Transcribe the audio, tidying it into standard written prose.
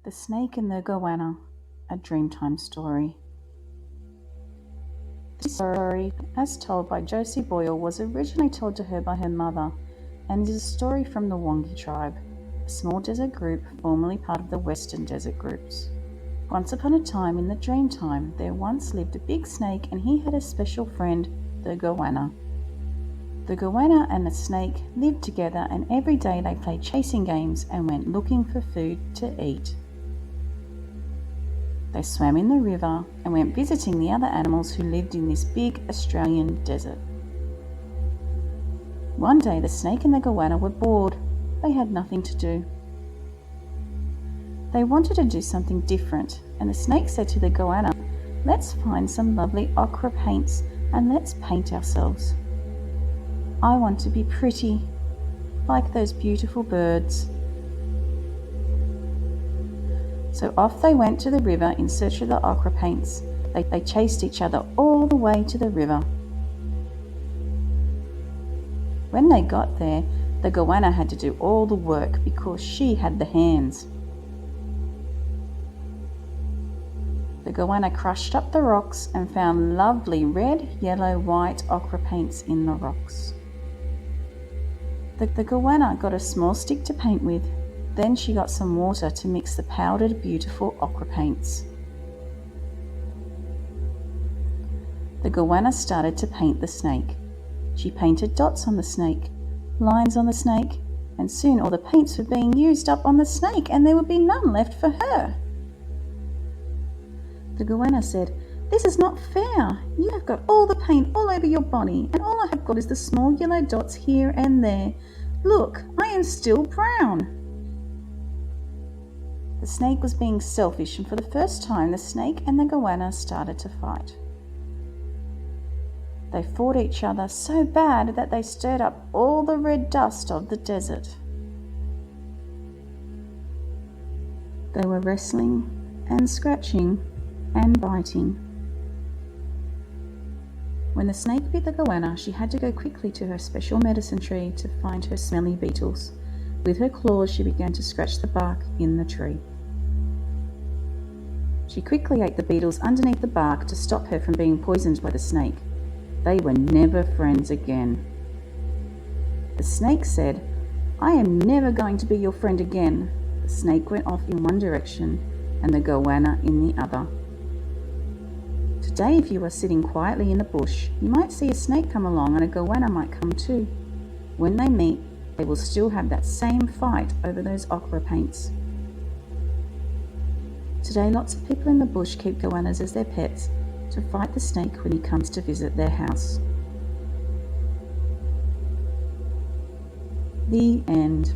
The Snake and the Goanna, a Dreamtime story. This story, as told by Josie Boyle, was originally told to her by her mother and is a story from the Wongi tribe, a small desert group formerly part of the Western Desert Groups. Once upon a time in the Dreamtime, there once lived a big snake and he had a special friend, the Goanna. The Goanna and the snake lived together and every day they played chasing games and went looking for food to eat. They swam in the river and went visiting the other animals who lived in this big Australian desert. One day the snake and the goanna were bored. They had nothing to do. They wanted to do something different, and the snake said to the goanna, "Let's find some lovely ochre paints and let's paint ourselves. I want to be pretty, like those beautiful birds." So off they went to the river in search of the ochre paints. They chased each other all the way to the river. When they got there, the goanna had to do all the work because she had the hands. The goanna crushed up the rocks and found lovely red, yellow, white ochre paints in the rocks. The goanna got a small stick to paint with. Then she got some water to mix the powdered, beautiful ochre paints. The goanna started to paint the snake. She painted dots on the snake, lines on the snake, and soon all the paints were being used up on the snake and there would be none left for her. The goanna said, "This is not fair. You have got all the paint all over your body and all I have got is the small yellow dots here and there. Look, I am still brown." The snake was being selfish, and for the first time the snake and the goanna started to fight. They fought each other so bad that they stirred up all the red dust of the desert. They were wrestling and scratching and biting. When the snake bit the goanna, she had to go quickly to her special medicine tree to find her smelly beetles. With her claws, she began to scratch the bark in the tree. She quickly ate the beetles underneath the bark to stop her from being poisoned by the snake. They were never friends again. The snake said, "I am never going to be your friend again." The snake went off in one direction and the goanna in the other. Today, if you are sitting quietly in the bush, you might see a snake come along and a goanna might come too. When they meet, they will still have that same fight over those ochre paints. Today, lots of people in the bush keep goannas as their pets to fight the snake when he comes to visit their house. The end.